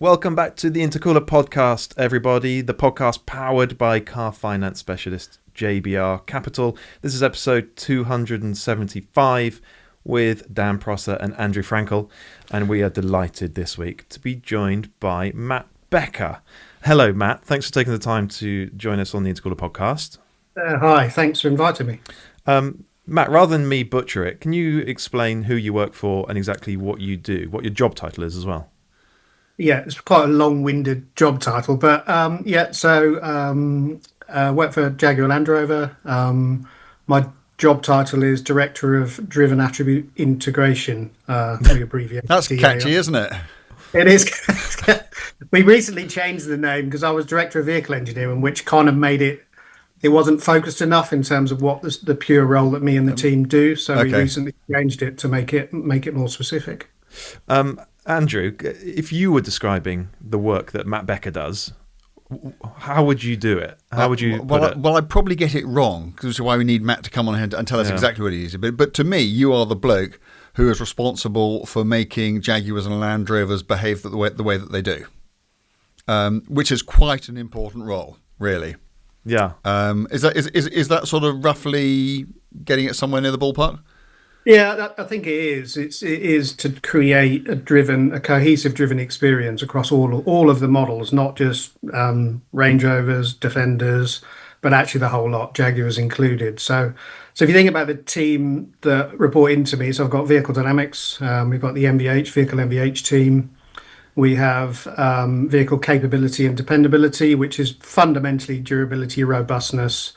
Welcome back to the Intercooler podcast, everybody. The podcast powered by car finance specialist JBR Capital. This is episode 275 with Dan Prosser and Andrew Frankel. And we are delighted this week to be joined by Matt Becker. Hello, Matt. Thanks for taking the time to join us on the Intercooler podcast. Hi, thanks for inviting me. Matt, rather than me butcher it, can you explain who you work for and exactly what you do, what your job title is as well? Yeah, it's quite a long-winded job title, but work for Jaguar Land Rover. My job title is Director of Driven Attribute Integration. We abbreviate That's DAI. catchy, isn't it? It is. We recently changed the name because I was Director of Vehicle Engineering, which kind of made it wasn't focused enough in terms of what the pure role that me and the team do. So we recently changed it to make it more specific. Andrew, if you were describing the work that Matt Becker does, how would you do it? How would you put it? Well, I'd probably get it wrong, which is why we need Matt to come on here and tell us exactly what it is. But to me, you are the bloke who is responsible for making Jaguars and Land Rovers behave the way that they do, which is quite an important role, really. Yeah. Is that sort of roughly getting it somewhere near the ballpark? Yeah, I think it is. It is to create a cohesive driven experience across all of the models, not just Range Rovers, Defenders, but actually the whole lot, Jaguars included. So if you think about the team that report into me, so I've got Vehicle Dynamics, we've got the Vehicle MVH team, we have Vehicle Capability and Dependability, which is fundamentally durability, robustness.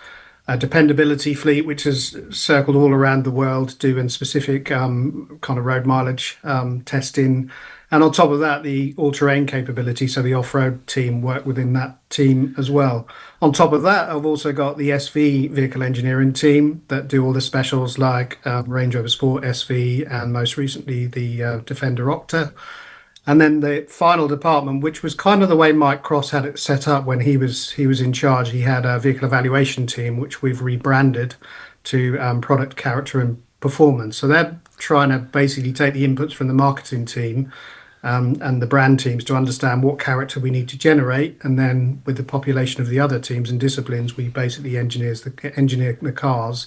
Dependability fleet, which is circled all around the world, doing specific kind of road mileage testing. And on top of that, the all-terrain capability, so the off-road team work within that team as well. On top of that, I've also got the SV vehicle engineering team that do all the specials like Range Rover Sport SV and most recently the Defender Octa. And then the final department, which was kind of the way Mike Cross had it set up when he was in charge. He had a vehicle evaluation team, which we've rebranded to product, character, and performance. So they're trying to basically take the inputs from the marketing team and the brand teams to understand what character we need to generate. And then with the population of the other teams and disciplines, we basically engineer the cars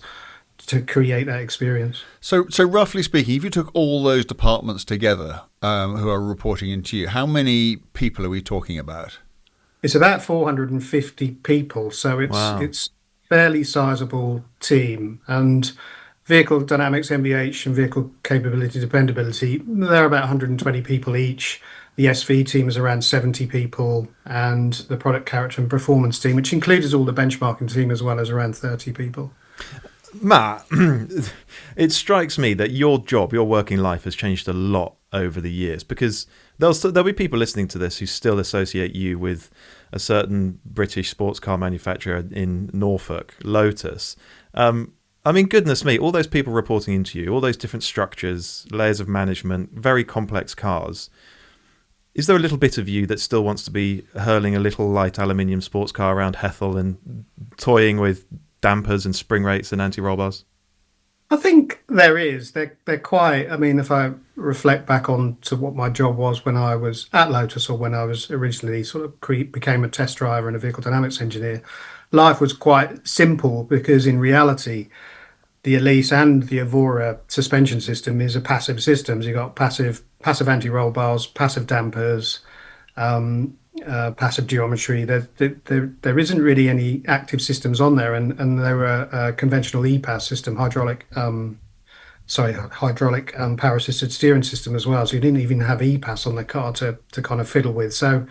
to create that experience. So roughly speaking, if you took all those departments together who are reporting into you, how many people are we talking about? It's about 450 people, so it's fairly sizable team. And Vehicle Dynamics, MVH, and Vehicle Capability, Dependability, they're about 120 people each. The SV team is around 70 people, and the Product, Character, and Performance team, which includes all the benchmarking team as well, as around 30 people. Matt, it strikes me that your working life has changed a lot over the years, because there'll be people listening to this who still associate you with a certain British sports car manufacturer in Norfolk, Lotus. I mean, goodness me, all those people reporting into you, all those different structures, layers of management, very complex cars. Is there a little bit of you that still wants to be hurling a little light aluminium sports car around Hethel and toying with dampers and spring rates and anti-roll bars? I think there is. They're quite. I mean, if I reflect back on to what my job was when I was at Lotus, or when I was originally sort of became a test driver and a vehicle dynamics engineer, life was quite simple because in reality, the Elise and the Evora suspension system is a passive system. So you've got passive anti-roll bars, passive dampers, passive geometry. There isn't really any active systems on there, and there were a conventional EPAS system, hydraulic power assisted steering system as well. So you didn't even have EPAS on the car to kind of fiddle with. So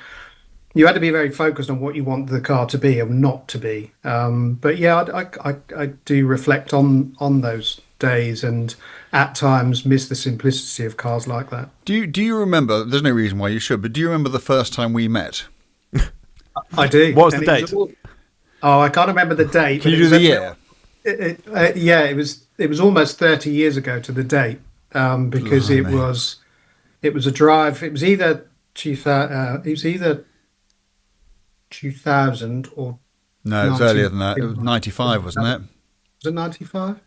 you had to be very focused on what you want the car to be or not to be. But yeah, I do reflect on those days and at times miss the simplicity of cars like that. Do you remember, there's no reason why you should, but do you remember the first time we met? I do. What was the date? I can't remember the date. Can you do the year? It was almost 30 years ago to the date, because it was a drive. It was either 2000 or no, it was earlier than that. It was 95, wasn't it? Was it 95?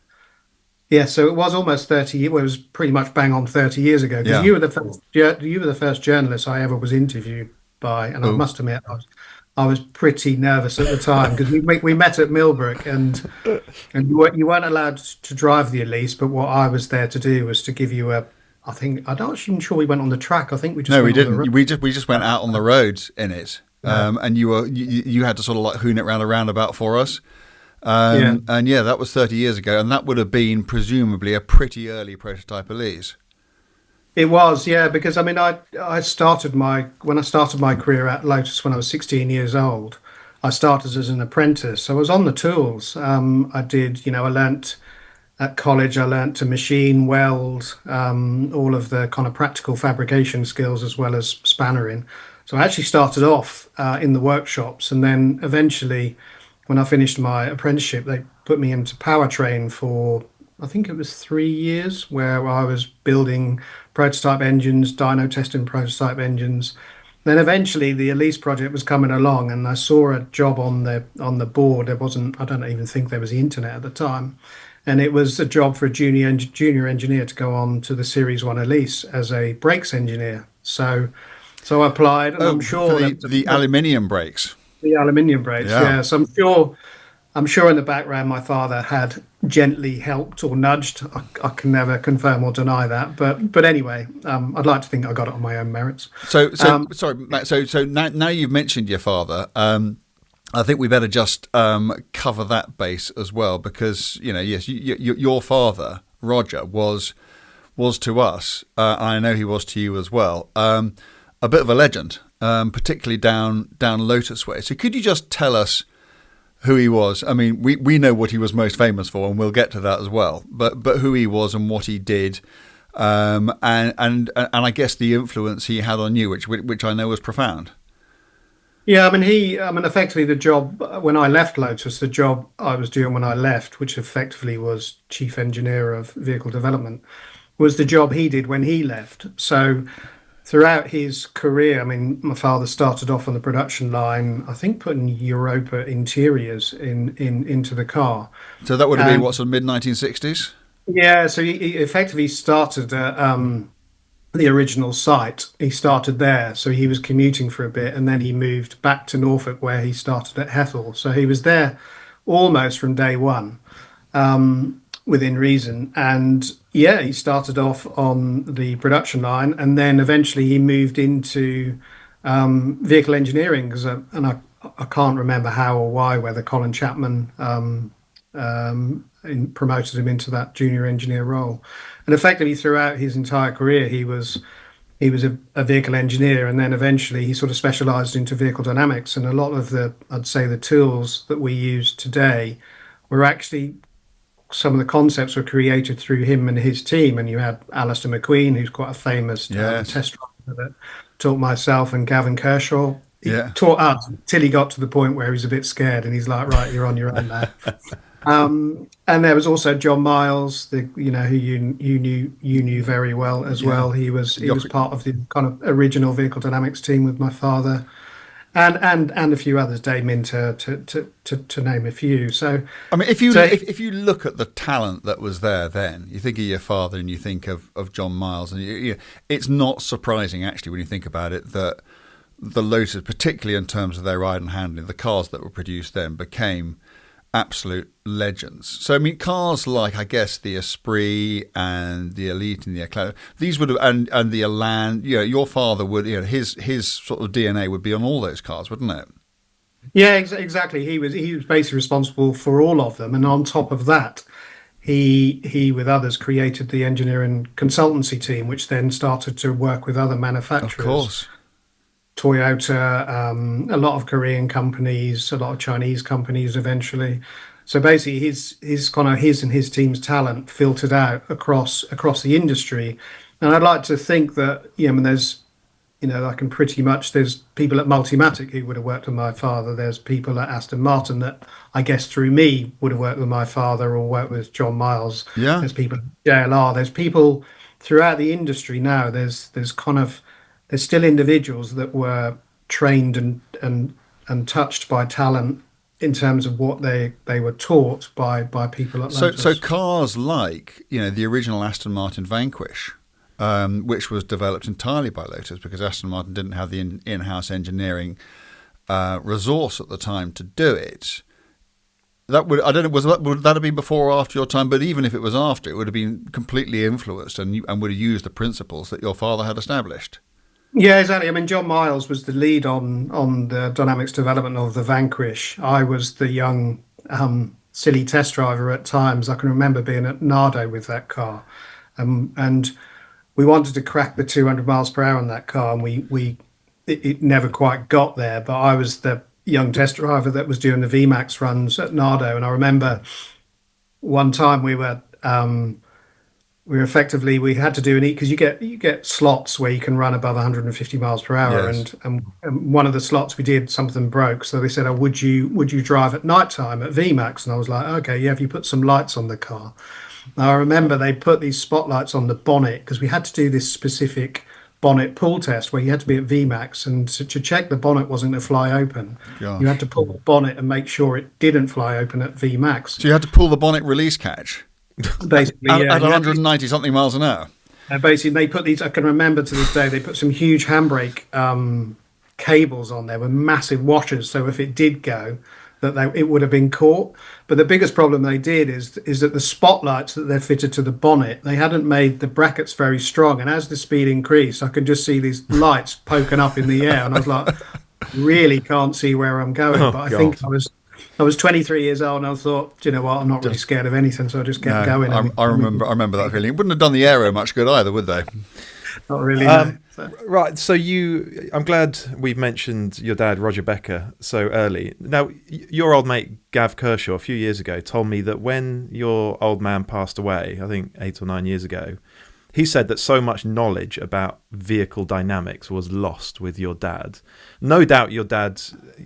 Yeah, so it was almost 30 years. Well, it was pretty much bang on 30 years ago. Yeah. You were the first journalist I ever was interviewed by, and I Oh, must admit I was pretty nervous at the time because we met at Millbrook, and you weren't allowed to drive the Elise, but what I was there to do was to give you a. I think I'm not even sure we went on the track. I think we just no, we went on the didn't. road. We just went out on the roads in it, Yeah. and you had to sort of like hoon it round a roundabout for us. Yeah. And yeah, that was 30 years ago, and that would have been presumably a pretty early prototype Elise. It was, yeah, because I mean, I started when I started my career at Lotus when I was 16 years old. I started as an apprentice, so I was on the tools. I did, I learnt at college. I learnt to machine, weld, all of the kind of practical fabrication skills as well as spannering. So I actually started off in the workshops, and then eventually, when I finished my apprenticeship, they put me into powertrain for I think it was 3 years, where I was building prototype engines, dyno testing prototype engines. Then eventually the Elise project was coming along, and I saw a job on the board. There wasn't, I don't even think there was the internet at the time, and it was a job for a junior engineer to go on to the Series One Elise as a brakes engineer. So I applied, and I'm Oh, for sure the aluminium brakes. the aluminium brakes. Yeah. Yeah, so I'm sure in the background my father had gently helped or nudged. I can never confirm or deny that, but anyway, I'd like to think I got it on my own merits. So sorry, Matt. So now you've mentioned your father. I think we better just cover that base as well, because yes, your father Roger was to us. I know he was to you as well. A bit of a legend, particularly down Lotus way. So could you just tell us who he was? I mean, we know what he was most famous for, and we'll get to that as well. But who he was and what he did, and I guess the influence he had on you, which I know was profound. Yeah, I mean, effectively the job when I left Lotus, the job I was doing when I left, which effectively was chief engineer of vehicle development, was the job he did when he left. So throughout his career, I mean, my father started off on the production line, I think putting Europa interiors into the car. So that would have been And what, sort of mid-1960s? yeah, so he effectively started at the original site. He started there, so he was commuting for a bit, and then he moved back to Norfolk, where he started at Hethel. So he was there almost from day one, within reason. And yeah, he started off on the production line, and then eventually he moved into vehicle engineering. And I can't remember how or why, whether Colin Chapman promoted him into that junior engineer role. And effectively, throughout his entire career, he was a vehicle engineer, and then eventually he sort of specialised into vehicle dynamics. And a lot of I'd say the tools that we use today were actually some of the concepts were created through him and his team. And you had Alistair McQueen, who's quite a famous Yes. test driver that taught myself and Gavin Kershaw. He Yeah. taught us till he got to the point where he's a bit scared, and he's like, "Right, you're on your own now." And there was also John Miles, who you knew very well as Yeah. well. He was part of the kind of original vehicle dynamics team with my father, and a few others, Dave Minter, to name a few. So I mean, if you so if you look at the talent that was there then, you think of your father and you think of John Miles, and it's not surprising actually when you think about it that the Lotus, particularly in terms of their ride and handling, the cars that were produced then became absolute legends. So I mean, cars like, I guess, the Esprit and the Elite and the Eclair, these would have, and the Elan. Your father would, his sort of DNA would be on all those cars, wouldn't it? yeah, exactly. He was basically responsible for all of them, and on top of that, he with others created the engineering consultancy team, which then started to work with other Of manufacturers. course. Toyota, a lot of Korean companies, a lot of Chinese companies eventually. So basically, his and his team's talent filtered out across the industry. And I'd like to think that, I mean, there's people at Multimatic who would have worked with my father. There's people at Aston Martin that I guess through me would have worked with my father or worked with John Miles. Yeah. There's people at JLR. There's people throughout the industry now. There's still individuals that were trained and touched by talent in terms of what they were taught by people at So Lotus. cars like the original Aston Martin Vanquish, which was developed entirely by Lotus because Aston Martin didn't have the in-house engineering resource at the time to do it. That would, I don't know, would that have been before or after your time? But even if it was after, it would have been completely influenced and would have used the principles that your father had established. Yeah, exactly. I mean, John Miles was the lead on the dynamics development of the Vanquish. I was the young, silly test driver at times. I can remember being at Nardo with that car, and we wanted to crack the 200 miles per hour on that car, and it never quite got there. But I was the young test driver that was doing the VMAX runs at Nardo, and I remember one time we had to do because you get slots where you can run above 150 miles per hour, Yes. and one of the slots we did, something broke, so they said, "Oh, would you drive at night time at VMAX?" And I was like, "Okay, yeah, if you put some lights on the car." Now, I remember they put these spotlights on the bonnet because we had to do this specific bonnet pull test where you had to be at VMAX, and to check the bonnet wasn't going to fly open, Gosh. you had to pull the bonnet and make sure it didn't fly open at VMAX. So you had to pull the bonnet release catch Basically, at yeah, 190 something miles an hour. basically they put these. I can remember to this day they put some huge handbrake cables on there with massive washers, so if it did go, it would have been caught. But the biggest problem they did is that the spotlights that they're fitted to the bonnet, they hadn't made the brackets very strong, and as the speed increased, I could just see these lights poking up in the air, and I was like, really can't see where I'm going. Oh, but I God. think I was 23 years old, and I thought, do you know what, I'm not really scared of anything, so I just kept going. I remember that feeling. It wouldn't have done the aero much good either, would they? Not really. No. Right, so I'm glad we've mentioned your dad, Roger Becker, so early. Now, your old mate, Gav Kershaw, a few years ago, told me that when your old man passed away, I think 8 or 9 years ago, he said that so much knowledge about vehicle dynamics was lost with your dad. No doubt your dad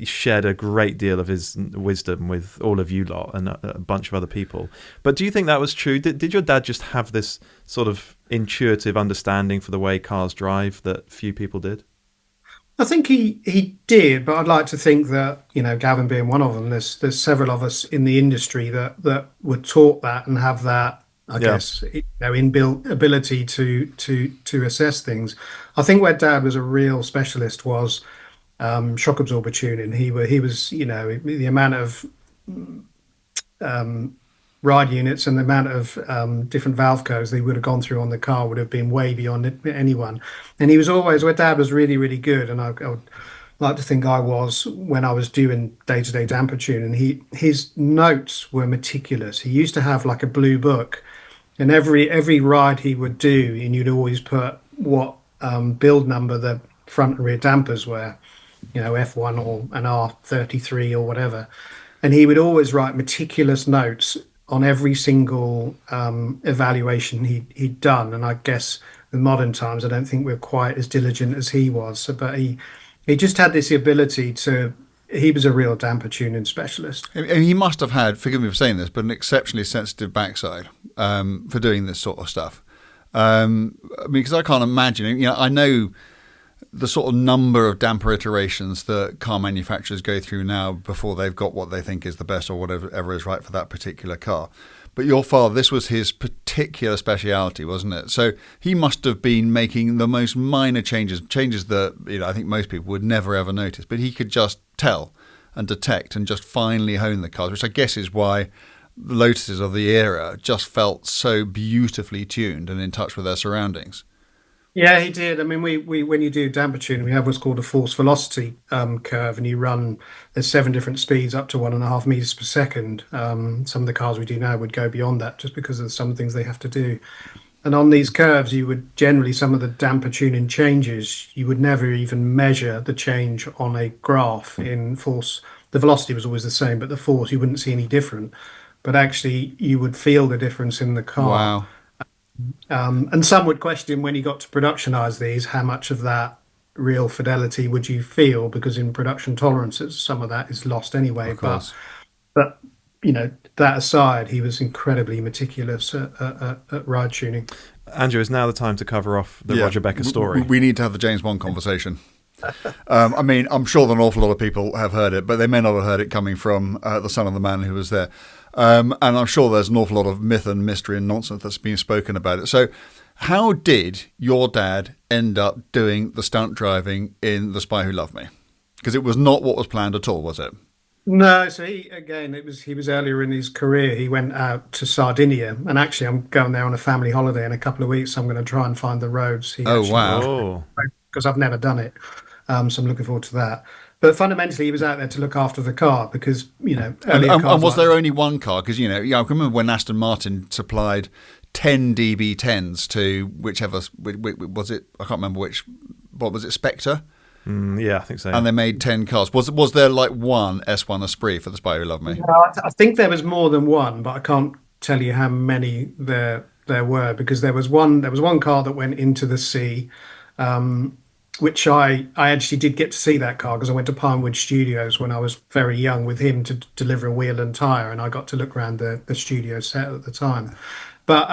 shared a great deal of his wisdom with all of you lot and a bunch of other people. But do you think that was true? Did your dad just have this sort of intuitive understanding for the way cars drive that few people did? I think he did, but I'd like to think that, Gavin being one of them, there's several of us in the industry that were taught that and have that, I guess, inbuilt ability to assess things. I think where Dad was a real specialist was shock absorber tuning. He was, the amount of ride units and the amount of different valve codes they would have gone through on the car would have been way beyond anyone. And he was always, where Dad was really, really good, and I would like to think I was when I was doing day-to-day damper tuning. His notes were meticulous. He used to have like a blue book, and every ride he would do, and you'd always put what build number the front and rear dampers were, F1 or an R33 or whatever. And he would always write meticulous notes on every single evaluation he'd done. And I guess in modern times, I don't think we're quite as diligent as he was. So, but he just had this ability to. He was a real damper tuning specialist. He must have had, forgive me for saying this, but an exceptionally sensitive backside for doing this sort of stuff. Because I can't imagine, I know the sort of number of damper iterations that car manufacturers go through now before they've got what they think is the best or whatever is right for that particular car. But your father, this was his particular speciality, wasn't it? So he must have been making the most minor changes that I think most people would never ever notice. But he could just tell and detect and just finely hone the cars, which I guess is why the Lotuses of the era just felt so beautifully tuned and in touch with their surroundings. Yeah, he did. I mean, we when you do damper tuning, we have what's called a force velocity curve, and you run, there's 7 different speeds up to 1.5 meters per second. Some of the cars we do now would go beyond that just because of some things they have to do. And on these curves, you would generally, some of the damper tuning changes, you would never even measure the change on a graph in force. The velocity was always the same, but the force, you wouldn't see any different. But actually, you would feel the difference in the car. Wow. And some would question when you got to productionize these, how much of that real fidelity would you feel? Because in production tolerances, some of that is lost anyway. Of course. But that aside, he was incredibly meticulous at ride tuning. Andrew, is now the time to cover off the Roger Becker story. We need to have the James Bond conversation. I mean, I'm sure that an awful lot of people have heard it, but they may not have heard it coming from the son of the man who was there. And I'm sure there's an awful lot of myth and mystery and nonsense that's been spoken about it. So How did your dad end up doing the stunt driving in The Spy Who Loved Me? Because it was not what was planned at all, was it? No, so he was earlier in his career. He went out to Sardinia, and actually, I'm going there on a family holiday in a couple of weeks. So I'm going to try and find the roads. Oh, wow. Oh, Because I've never done it, so I'm looking forward to that. But fundamentally, he was out there to look after the car because earlier And cars was like there only one car? Because, I can remember when Aston Martin supplied 10 DB10s to whichever, was it, I can't remember which, what was it, Spectre? yeah, I think so. And they made 10 cars. Was there like one S1 Esprit for The Spy Who Loved Me? No, I think there was more than one, but I can't tell you how many there were because there was one car that went into the sea, which I actually did get to see that car because I went to Pinewood Studios when I was very young with him to deliver a wheel and tire, and I got to look around the studio set at the time. But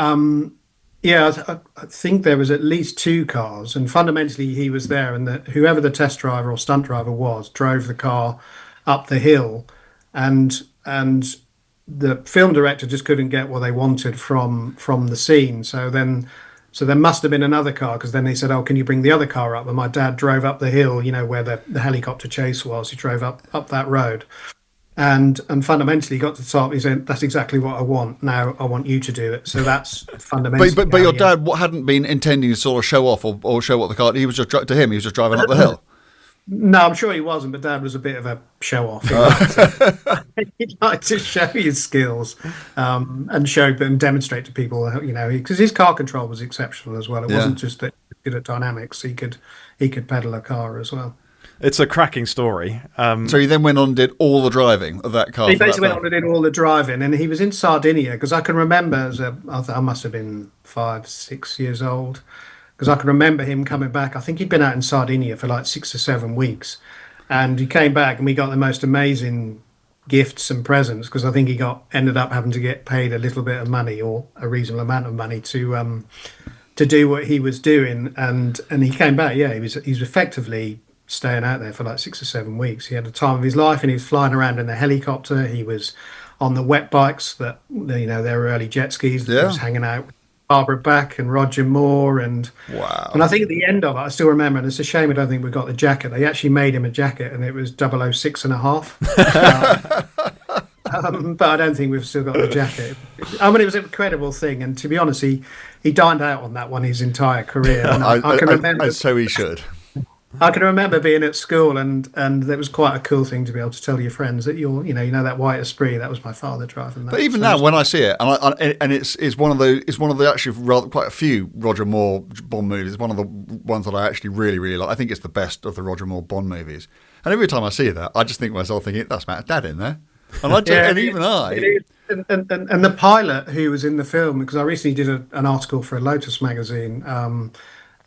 yeah, I think there was at least two cars, and fundamentally he was there, and whoever the test driver or stunt driver was drove the car up the hill, and the film director just couldn't get what they wanted from the scene. So there must have been another car because then they said, "Oh, can you bring the other car up?" And my dad drove up the hill, where the helicopter chase was. He drove up that road. And fundamentally got to the top. He said, "That's exactly what I want. Now I want you to do it." So that's fundamentally. But your dad hadn't been intending to sort of show off or show what the car. He was just to him. He was just driving up the hill. No, I'm sure he wasn't. But Dad was a bit of a show off. He'd like to show his skills and show and demonstrate to people, because his car control was exceptional as well. It wasn't just that he was good at dynamics. He could pedal a car as well. It's a cracking story. So he then went on and did all the driving of that car. He basically went on and did all the driving, and he was in Sardinia because I can remember I must have been 5, 6 years old because I can remember him coming back. I think he'd been out in Sardinia for like 6 or 7 weeks, and he came back and we got the most amazing gifts and presents because I think he ended up having to get paid a little bit of money or a reasonable amount of money to do what he was doing, and he came back. Yeah, he was effectively staying out there for like 6 or 7 weeks. He had the time of his life, and he was flying around in the helicopter. He was on the wet bikes that they were early jet skis. He was hanging out with Barbara Bach and Roger Moore, and wow. And I think at the end of it, I still remember, and it's a shame I don't think we got the jacket. They actually made him a jacket, and it was 006 and a half. But I don't think we've still got the jacket. I mean, it was an incredible thing, and to be honest, he dined out on that one his entire career. And I can remember. So he should. I can remember being at school, and it was quite a cool thing to be able to tell your friends that that white Esprit, that was my father driving that. But even now, when I see it, and it's one of the actually quite a few Roger Moore Bond movies. It's one of the ones that I actually really, really like. I think it's the best of the Roger Moore Bond movies. And every time I see that, I just think to myself, thinking, that's Matt's dad in there. And and the pilot who was in the film, because I recently did an article for a Lotus magazine.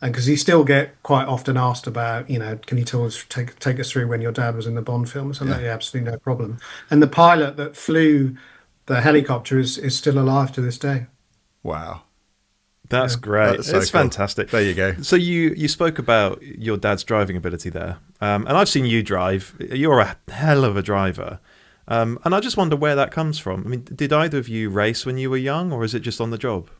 And because he still get quite often asked about, can you take us through when your dad was in the Bond films? And yeah, absolutely no problem. And the pilot that flew the helicopter is still alive to this day. Wow. That's great. That's it's fantastic. There you go. So you spoke about your dad's driving ability there. And I've seen you drive. You're a hell of a driver. And I just wonder where that comes from. I mean, did either of you race when you were young, or is it just on the job?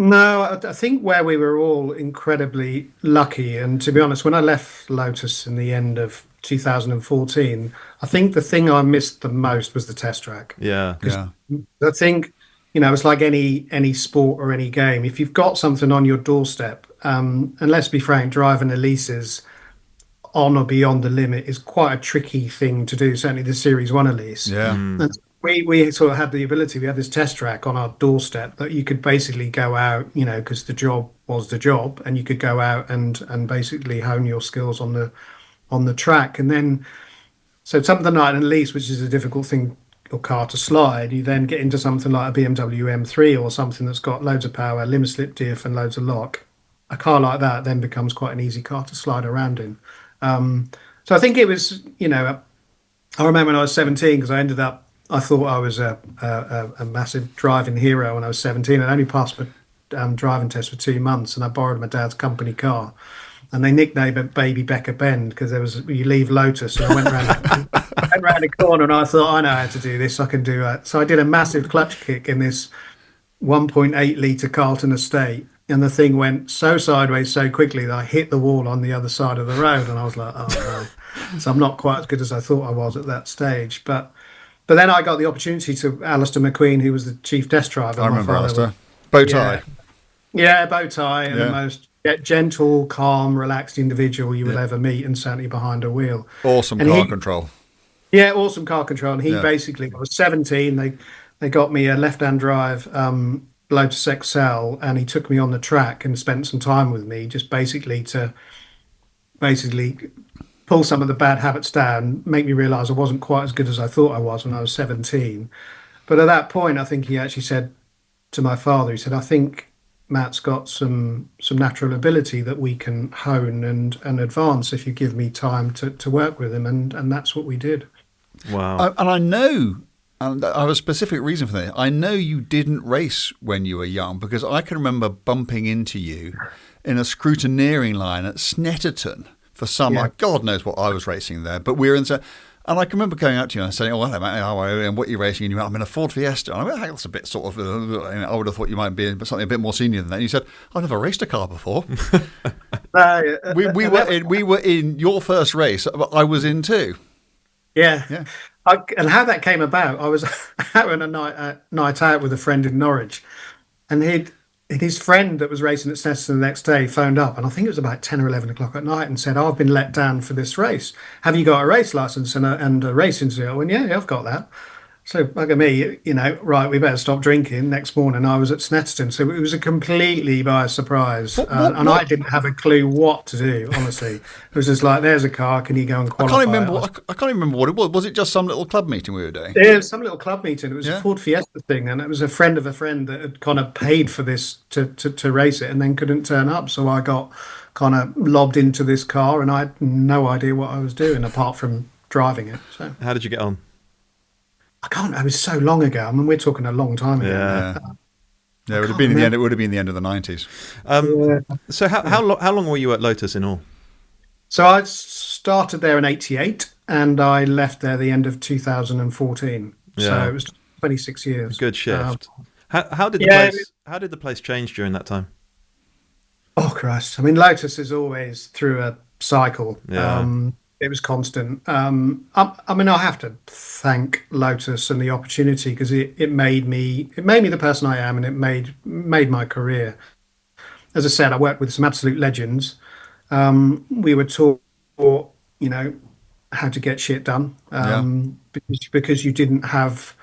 No, I think where we were all incredibly lucky, and to be honest, when I left Lotus in the end of 2014, I think the thing I missed the most was the test track. Yeah. I think, it's like any sport or any game. If you've got something on your doorstep, and let's be frank, driving Elises on or beyond the limit is quite a tricky thing to do, certainly the Series 1 Elise. Yeah. And we sort of had the ability, we had this test track on our doorstep that you could basically go out, because the job was the job, and you could go out and basically hone your skills on the track. And then, so something like an Elise, which is a difficult thing or car to slide, you then get into something like a BMW M3 or something that's got loads of power, limit slip diff and loads of lock. A car like that then becomes quite an easy car to slide around in. So I think it was, I remember when I was 17, because I thought I was a massive driving hero when I was 17. I only passed my driving test for 2 months, and I borrowed my dad's company car. And they nicknamed it Baby Becker Bend because you leave Lotus, and I went around the corner, and I thought, I know how to do this. I can do that. So I did a massive clutch kick in this 1.8 litre Carlton Estate, and the thing went so sideways so quickly that I hit the wall on the other side of the road, and I was like, oh no. So I'm not quite as good as I thought I was at that stage. But then I got the opportunity to Alistair McQueen, who was the chief test driver. I remember Alistair. Bow tie. Yeah, bow tie, and Yeah. the most gentle, calm, relaxed individual you will ever meet, and certainly behind a wheel. Awesome And car control. Yeah, awesome car control. And he Yeah. basically, I was 17. They got me a left-hand drive Lotus XL, and he took me on the track and spent some time with me, just basically to pull some of the bad habits down, make me realise I wasn't quite as good as I thought I was when I was 17. But at that point, I think he actually said to my father, he said, I think Matt's got some natural ability that we can hone and advance if you give me time to work with him. And that's what we did. Wow. And I know, and I have a specific reason for that. I know you didn't race when you were young, because I can remember bumping into you in a scrutineering line at Snetterton for some, God knows what I was racing there, but we were in. And I can remember going up to you and saying, "Oh, hello, Matt, how are you? And what are you racing?" And you went, "I'm in a Ford Fiesta." And I went, "That's a bit sort of." I would have thought you might be something a bit more senior than that. And you said, "I've never raced a car before." we were in your first race, but I was in too. Yeah. And how that came about, I was out on a night out with a friend in Norwich, and his friend that was racing at Snetterton the next day phoned up, and I think it was about 10 or 11 o'clock at night, and said, "Oh, I've been let down for this race. Have you got a race license and a racing seal?" I went, yeah, I've got that. So, look at me, right, we better stop drinking. Next morning, I was at Snetterton. So it was a completely by surprise. And I didn't have a clue what to do, honestly. It was just like, there's a car, can you go and qualify? I can't remember what it was. Was it just some little club meeting we were doing? Yeah, it was some little club meeting. It was a Ford Fiesta thing, and it was a friend of a friend that had kind of paid for this to race it and then couldn't turn up. So I got kind of lobbed into this car, and I had no idea what I was doing apart from driving it. So How did you get on? It was so long ago. I mean, we're talking a long time ago. Yeah, it would have been in the end. It would have been the end of the 90s. So how long were you at Lotus in all? So I started there in '88, and I left there the end of 2014. So it was 26 years. Good shift. How did the place change during that time? Oh Christ! I mean, Lotus is always through a cycle. Yeah. It was constant. I mean, I have to thank Lotus and the opportunity, because it made me the person I am, and it made my career. As I said, I worked with some absolute legends. We were taught, how to get shit done, because you didn't have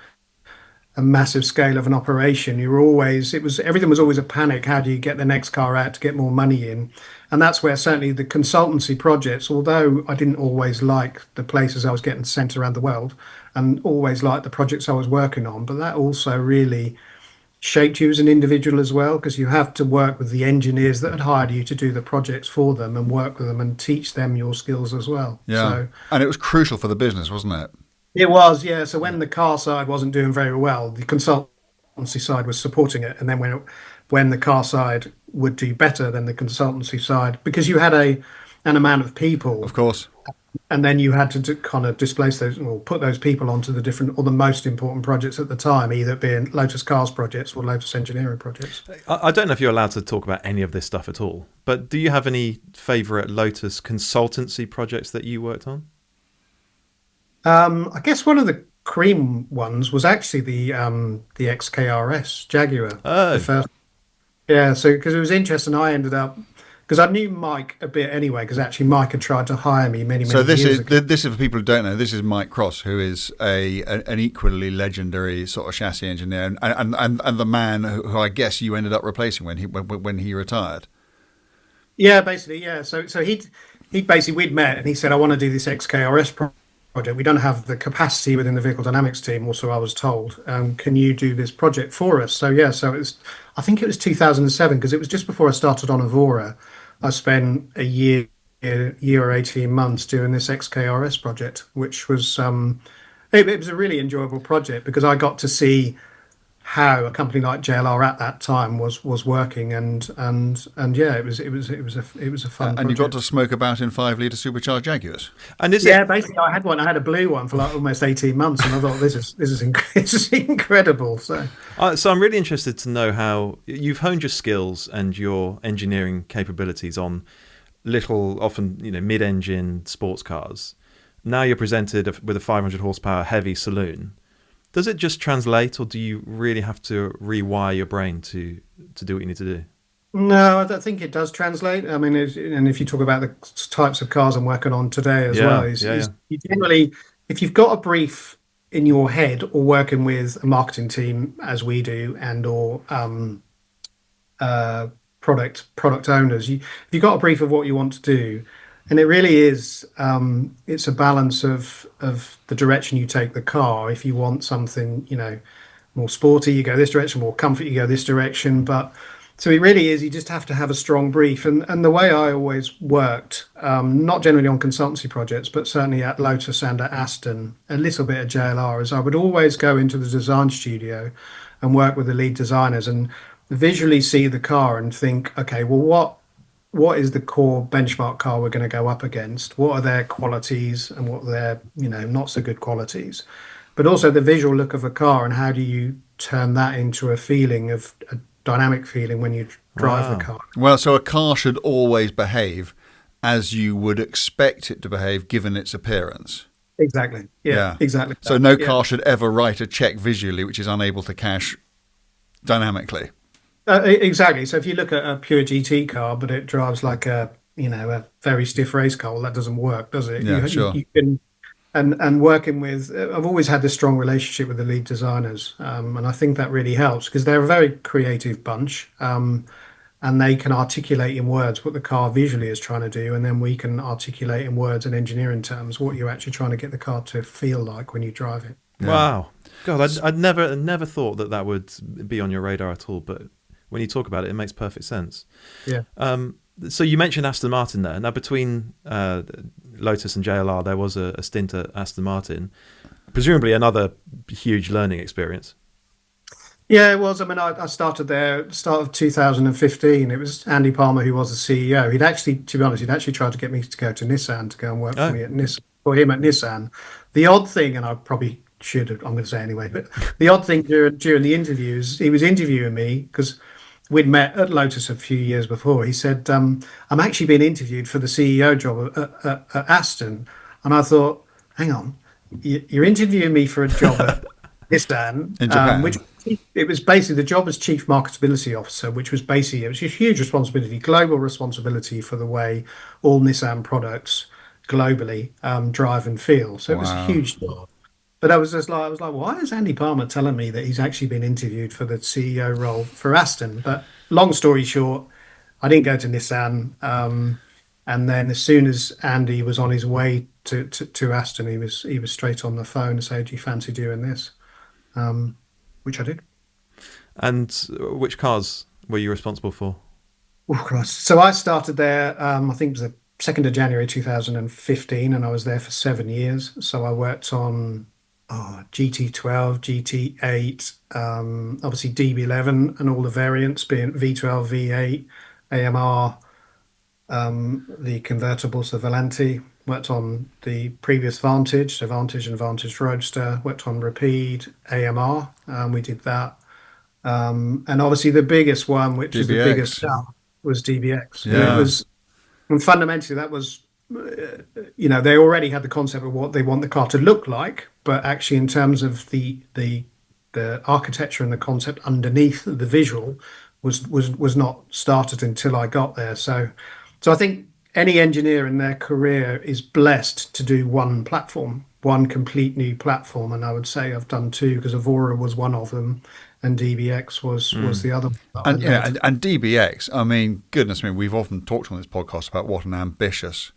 a massive scale of an operation. Everything was always a panic. How do you get the next car out to get more money in? And that's where certainly the consultancy projects, although I didn't always like the places I was getting sent around the world and always liked the projects I was working on, but that also really shaped you as an individual as well, because you have to work with the engineers that had hired you to do the projects for them and work with them and teach them your skills as well. Yeah, and it was crucial for the business, wasn't it? It was, yeah. So when the car side wasn't doing very well, the consultancy side was supporting it. And then when the car side would do better than the consultancy side, because you had an amount of people. Of course. And then you had to kind of displace those, or put those people onto the most important projects at the time, either being Lotus Cars projects or Lotus Engineering projects. I don't know if you're allowed to talk about any of this stuff at all, but do you have any favourite Lotus consultancy projects that you worked on? I guess one of the cream ones was actually the XKRS Jaguar. Oh. The first. Yeah, so because it was interesting, I ended up, because I knew Mike a bit anyway, because actually Mike had tried to hire me many years ago. So this is for people who don't know. This is Mike Cross, who is an equally legendary sort of chassis engineer, and the man who I guess you ended up replacing when he retired. Yeah, basically, yeah. So he basically, we'd met, and he said, "I want to do this XKRS project. We don't have the capacity within the vehicle dynamics team, also I was told. Can you do this project for us?" So yeah, I think it was 2007, because it was just before I started on Avora. I spent a year or 18 months doing this XKRS project, which was it was a really enjoyable project, because I got to see how a company like JLR at that time was working, and yeah, it was a fun And you got project. to smoke about in 5-litre supercharged Jaguars. And is Yeah, it? basically, I had one. I had a blue one for like almost 18 months, and I thought this is incredible. So So I'm really interested to know how you've honed your skills and your engineering capabilities on little, often mid-engine sports cars. Now you're presented with a 500 horsepower heavy saloon. Does it just translate, or do you really have to rewire your brain to do what you need to do? no, I don't think it does translate. I mean, and if you talk about the types of cars I'm working on today as well, Yeah, yeah, yeah. is you generally, if you've got a brief in your head or working with a marketing team as we do, and or uh, product owners, if you've got a brief of what you want to do, and it really is, it's a balance of the direction you take the car. If you want something, more sporty, you go this direction; more comfort, you go this direction. But so it really is. You just have to have a strong brief. And the way I always worked, not generally on consultancy projects, but certainly at Lotus and at Aston, a little bit at JLR, is I would always go into the design studio and work with the lead designers and visually see the car and think, okay, well, what is the core benchmark car we're going to go up against? What are their qualities and what are their, not so good qualities? But also the visual look of a car and how do you turn that into a feeling of a dynamic feeling when you drive the Wow. car? Well, so a car should always behave as you would expect it to behave given its appearance. Exactly. Yeah, exactly. So no car should ever write a check visually which is unable to cache dynamically. Exactly. So if you look at a pure GT car, but it drives like a very stiff race car, well, that doesn't work, does it? Yeah, sure. You can, and working with, I've always had this strong relationship with the lead designers, and I think that really helps because they're a very creative bunch, and they can articulate in words what the car visually is trying to do, and then we can articulate in words and engineering terms what you're actually trying to get the car to feel like when you drive it. Yeah. Wow. God, I'd never thought that would be on your radar at all, but when you talk about it, it makes perfect sense. Yeah. So you mentioned Aston Martin there. Now, between Lotus and JLR, there was a stint at Aston Martin, presumably another huge learning experience. Yeah, it was. I mean, I started there at the start of 2015. It was Andy Palmer who was the CEO. He'd actually, to be honest, he'd actually tried to get me to go to Nissan to go and work for me at Nissan, for him at Nissan. The odd thing, and I probably should have, I'm going to say anyway, but the odd thing during the interviews, he was interviewing me because we'd met at Lotus a few years before. He said, I'm actually being interviewed for the CEO job at Aston. And I thought, hang on, you're interviewing me for a job at Nissan, In Japan. which it was basically the job as chief marketability officer, which was basically, it was a huge responsibility, global responsibility for the way all Nissan products globally drive and feel. So it was a Wow. huge job. But I was like, why is Andy Palmer telling me that he's actually been interviewed for the CEO role for Aston? But long story short, I didn't go to Nissan. And then as soon as Andy was on his way to Aston, he was straight on the phone and said, "Do you fancy doing this?" Which I did. And which cars were you responsible for? Oh, Christ. So I started there, I think it was the 2nd of January 2015, and I was there for 7 years. So I worked on GT12, GT8, obviously DB11 and all the variants, being V12, V8, AMR, the convertibles, the Volante. Worked on the previous Vantage, so Vantage and Vantage Roadster. Worked on Rapide, AMR, we did that. And obviously the biggest one, which is the DBX. biggest was DBX. And Yeah. it was, and fundamentally that was, they already had the concept of what they want the car to look like, but actually in terms of the architecture and the concept underneath the visual was not started until I got there. So I think any engineer in their career is blessed to do one platform, one complete new platform, and I would say I've done two because Evora was one of them, and DBX was the other. And and DBX, I mean, goodness me, we've often talked on this podcast about what an ambitious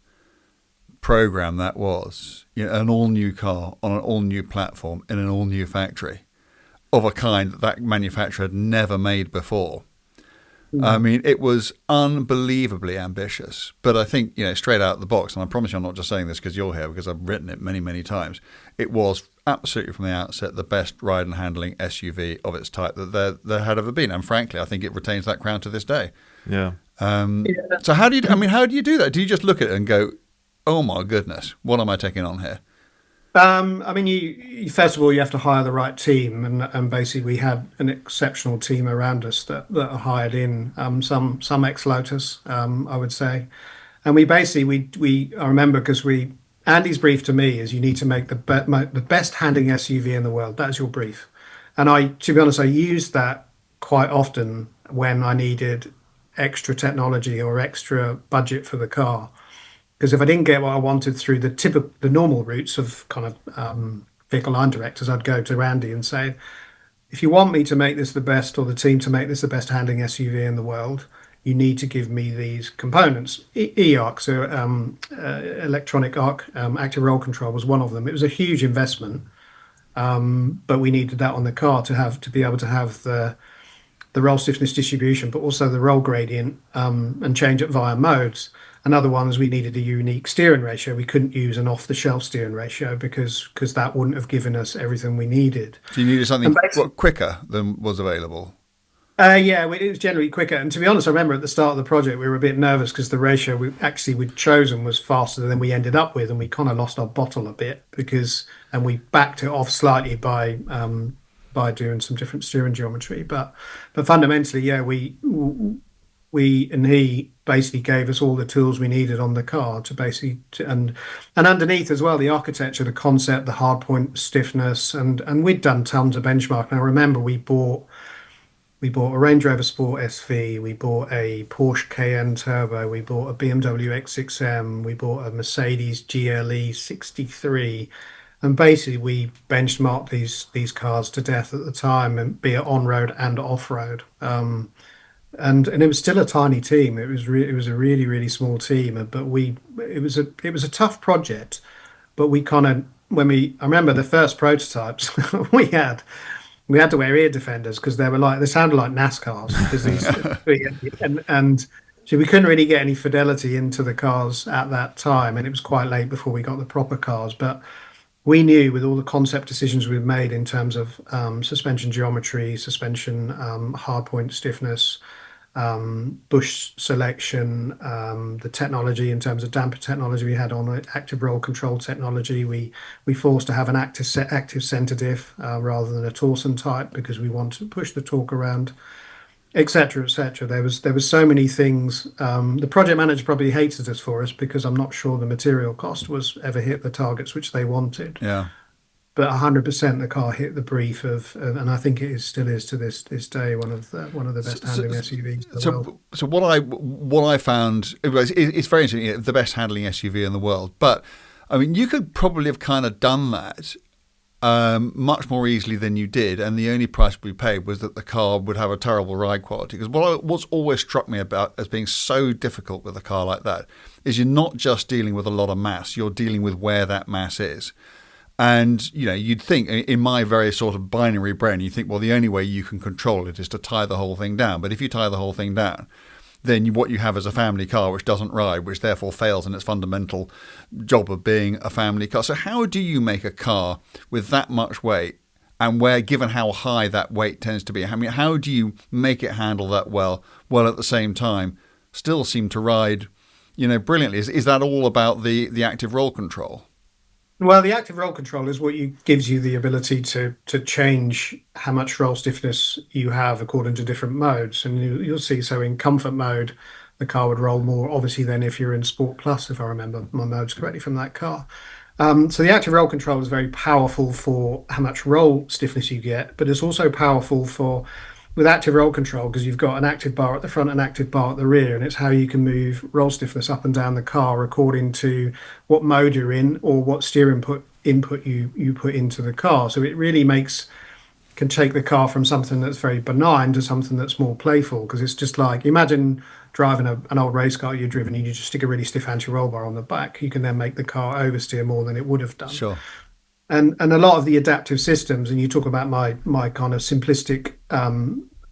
program that was. An all-new car on an all-new platform in an all-new factory of a kind that manufacturer had never made before. I mean, it was unbelievably ambitious. But I think, straight out of the box, and I promise you I'm not just saying this because you're here, because I've written it many, many times, it was absolutely from the outset the best ride and handling SUV of its type that there had ever been. And frankly, I think it retains that crown to this day. Yeah. So how do you do that? Do you just look at it and go, oh my goodness, what am I taking on here? I mean, you first of all you have to hire the right team, and basically we had an exceptional team around us that are hired in, some ex Lotus, I would say, and we basically we I remember because Andy's brief to me is you need to make the best handling SUV in the world. That's your brief, and to be honest, I used that quite often when I needed extra technology or extra budget for the car. Because if I didn't get what I wanted through the normal routes of kind of vehicle line directors, I'd go to Randy and say, if you want me to make this the best, or the team to make this the best handling SUV in the world, you need to give me these components. EARC, so electronic arc active roll control was one of them. It was a huge investment, but we needed that on the car to be able to have the roll stiffness distribution, but also the roll gradient, and change it via modes. Another one is we needed a unique steering ratio. We couldn't use an off-the-shelf steering ratio because that wouldn't have given us everything we needed. So you needed something quicker than was available? Yeah, it was generally quicker. And to be honest, I remember at the start of the project, we were a bit nervous because the ratio we'd chosen was faster than we ended up with, and we kind of lost our bottle a bit and we backed it off slightly by doing some different steering geometry. But fundamentally, yeah, he basically gave us all the tools we needed on the car and underneath as well, the architecture, the concept, the hard point stiffness, and we'd done tons of benchmarking. I remember we bought a Range Rover Sport SV, we bought a Porsche Cayenne Turbo, we bought a BMW X6M, we bought a Mercedes GLE 63, and basically we benchmarked these cars to death at the time, and be it on road and off road. And it was still a tiny team. It was a really, really small team, but it was a tough project. But we kind of I remember the first prototypes we had to wear ear defenders because they sounded like NASCARs because and so we couldn't really get any fidelity into the cars at that time, and it was quite late before we got the proper cars. But we knew with all the concept decisions we've made in terms of suspension geometry, suspension hardpoint stiffness, bush selection, the technology in terms of damper technology we had on it, active roll control technology. We forced to have an active center diff rather than a torsion type because we want to push the torque around, etc., etc. There was so many things. The project manager probably hated us for us because I'm not sure the material cost was ever hit the targets which they wanted. Yeah. But 100% the car hit the brief and I think it still is to this day one of the best handling SUVs in the world. So what I found it's very interesting, the best handling SUV in the world. But I mean, you could probably have kind of done that much more easily than you did, and the only price we paid was that the car would have a terrible ride quality. Because what's always struck me about as being so difficult with a car like that is you're not just dealing with a lot of mass, you're dealing with where that mass is. And, you'd think, in my very sort of binary brain, you think, well, the only way you can control it is to tie the whole thing down. But if you tie the whole thing down, then what you have is a family car which doesn't ride, which therefore fails in its fundamental job of being a family car. So how do you make a car with that much weight, and given how high that weight tends to be, I mean, how do you make it handle that well at the same time still seem to ride, brilliantly? Is that all about the active roll control? Well, the active roll control is what gives you the ability to change how much roll stiffness you have according to different modes. And you'll see, so in comfort mode, the car would roll more, obviously, than if you're in Sport Plus, if I remember my modes correctly from that car. So the active roll control is very powerful for how much roll stiffness you get, but it's also powerful with active roll control because you've got an active bar at the front and active bar at the rear, and it's how you can move roll stiffness up and down the car according to what mode you're in or what steering input you put into the car. So it really can take the car from something that's very benign to something that's more playful, because it's just like, imagine driving an old race car you've driven, you just stick a really stiff anti-roll bar on the back. You can then make the car oversteer more than it would have done. Sure. And a lot of the adaptive systems, and you talk about my kind of simplistic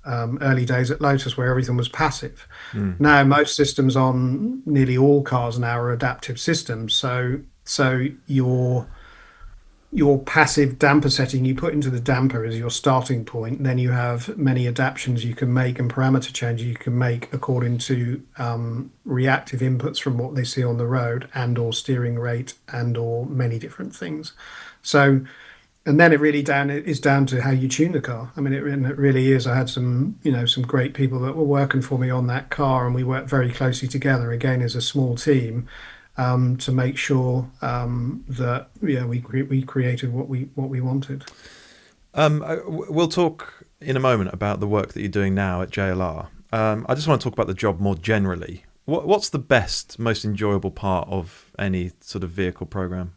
early days at Lotus where everything was passive. Mm. Now most systems on nearly all cars now are adaptive systems. So your passive damper setting you put into the damper is your starting point. Then you have many adaptations you can make and parameter changes you can make according to reactive inputs from what they see on the road and or steering rate and or many different things. So, and then it is down to how you tune the car. I mean, it really is. I had some great people that were working for me on that car, and we worked very closely together. Again, as a small team, to make sure that we created what we wanted. We'll talk in a moment about the work that you're doing now at JLR. I just want to talk about the job more generally. What's the best, most enjoyable part of any sort of vehicle program?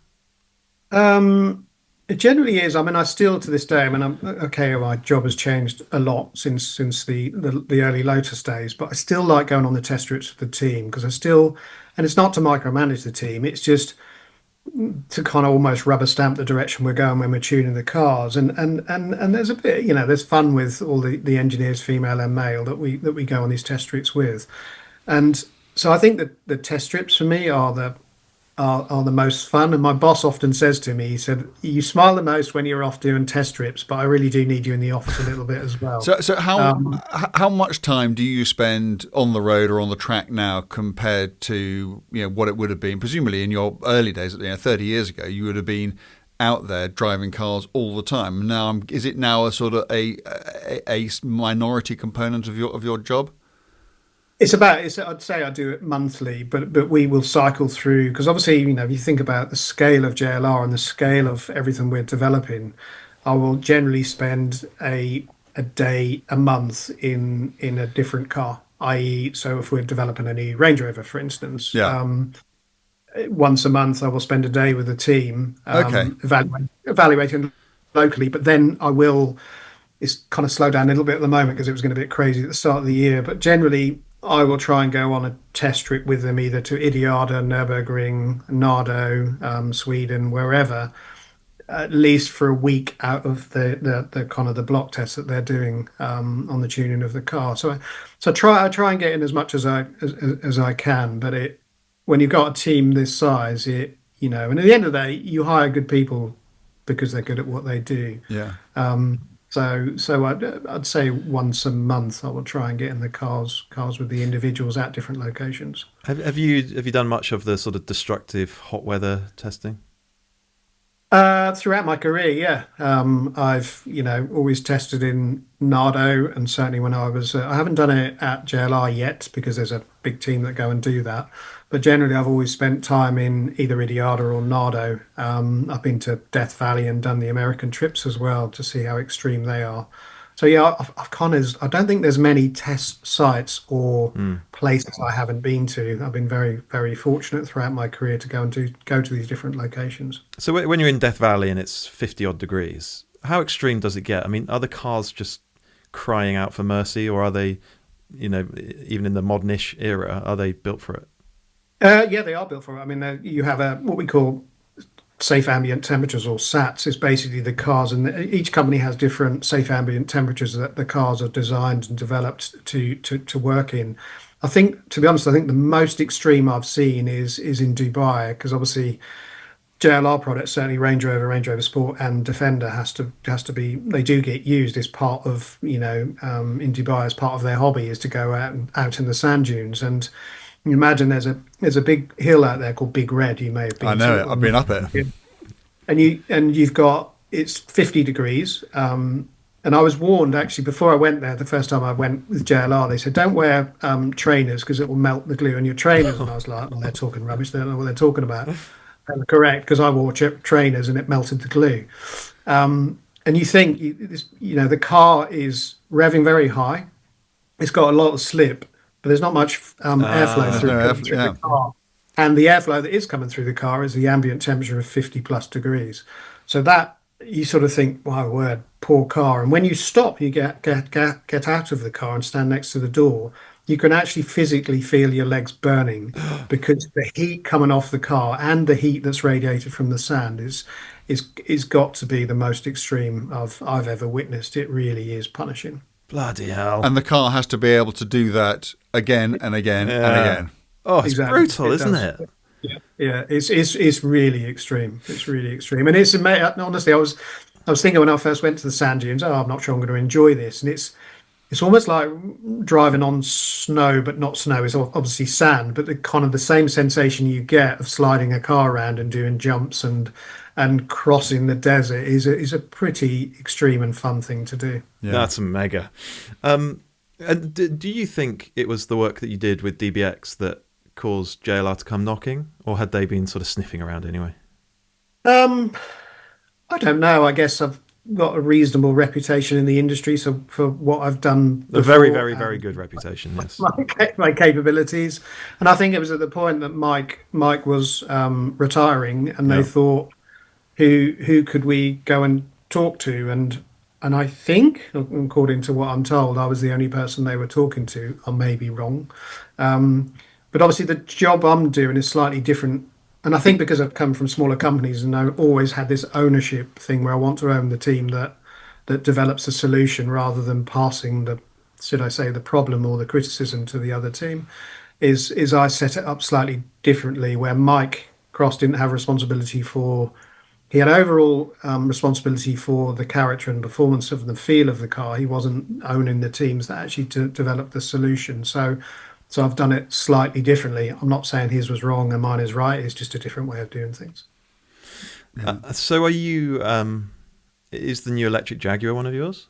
It generally is. I mean, I still to this day. I mean, my job has changed a lot since the early Lotus days, but I still like going on the test trips with the team because and it's not to micromanage the team. It's just to kind of almost rubber stamp the direction we're going when we're tuning the cars. And there's a bit, there's fun with all the engineers, female and male, that we go on these test trips with. And so I think that the test strips for me are the most fun. And my boss often says to me, he said, "You smile the most when you're off doing test trips, but I really do need you in the office a little bit as well." So how much time do you spend on the road or on the track now compared to what it would have been? Presumably in your early days, 30 years ago, you would have been out there driving cars all the time. Now, is it now a sort of a minority component of your job? I'd say I do it monthly, but we will cycle through because obviously, if you think about the scale of JLR and the scale of everything we're developing, I will generally spend a day a month in a different car. I.e., so if we're developing a new Range Rover, for instance, once a month I will spend a day with the team, evaluating locally. But then it's kind of slowed down a little bit at the moment because it was going to be a bit crazy at the start of the year. But generally, I will try and go on a test trip with them either to Ideada, Nürburgring, Nardo, Sweden, wherever, at least for a week out of the kind of the block test that they're doing on the tuning of the car. So I try and get in as much as I can. But when you've got a team this size, and at the end of the day, you hire good people because they're good at what they do. Yeah. So I'd say once a month I will try and get in the cars with the individuals at different locations. Have you done much of the sort of destructive hot weather testing? Throughout my career, yeah. I've always tested in Nardo, and certainly when I haven't done it at JLR yet because there's a big team that go and do that. But generally, I've always spent time in either Ideada or Nardo. I've been to Death Valley and done the American trips as well to see how extreme they are. So yeah, I don't think there's many test sites or places I haven't been to. I've been very, very fortunate throughout my career to go to these different locations. So when you're in Death Valley and it's 50 odd degrees, how extreme does it get? I mean, are the cars just crying out for mercy, or are they, even in the modernish era, are they built for it? Yeah, they are built for it. I mean, you have what we call safe ambient temperatures, or SATs, is basically the cars, and each company has different safe ambient temperatures that the cars are designed and developed to work in. I think, to be honest, the most extreme I've seen is in Dubai, because obviously JLR products, certainly Range Rover Sport, and Defender has to be. They do get used as part of in Dubai as part of their hobby is to go out in the sand dunes. And you imagine there's a big hill out there called Big Red. You may have been. I know it. I've been up it. And you've got, it's 50 degrees. And I was warned actually before I went there. The first time I went with JLR, they said don't wear trainers because it will melt the glue on your trainers. And I was like, well, they're talking rubbish. They don't know what they're talking about. And correct, because I wore trainers and it melted the glue. And you think the car is revving very high. It's got a lot of slip, but there's not much airflow through the car. And the airflow that is coming through the car is the ambient temperature of 50 plus degrees. So that you sort of think, wow, word, poor car. And when you stop, you get out of the car and stand next to the door, you can actually physically feel your legs burning because the heat coming off the car and the heat that's radiated from the sand is got to be the most extreme I've ever witnessed. It really is punishing. Bloody hell. And the car has to be able to do that again and again and again. Oh, it's Exactly. brutal, isn't it? Yeah, it's really extreme. It's really extreme, and honestly, I was thinking when I first went to the sand dunes, I'm not sure I'm going to enjoy this, and it's almost like driving on snow, but not snow. It's obviously sand, but the kind of the same sensation you get of sliding a car around and doing jumps and crossing the desert is a pretty extreme and fun thing to do. Yeah. That's mega. And do you think it was the work that you did with DBX that caused JLR to come knocking, or had they been sort of sniffing around anyway? I don't know. I guess I've got a reasonable reputation in the industry, so for what I've done before, a very, very, very good reputation. Yes, my capabilities, and I think it was at the point that Mike was retiring, and they thought, who could we go and talk to, and I think, according to what I'm told, I was the only person they were talking to. I may be wrong, but obviously the job I'm doing is slightly different. And I think because I've come from smaller companies and I've always had this ownership thing where I want to own the team that develops a solution rather than passing the problem or the criticism to the other team, is I set it up slightly differently, where Mike Cross didn't have responsibility for, he had overall responsibility for the character and performance of the feel of the car. He wasn't owning the teams that actually developed the solution. So I've done it slightly differently. I'm not saying his was wrong and mine is right. It's just a different way of doing things. So are you, is the new electric Jaguar one of yours?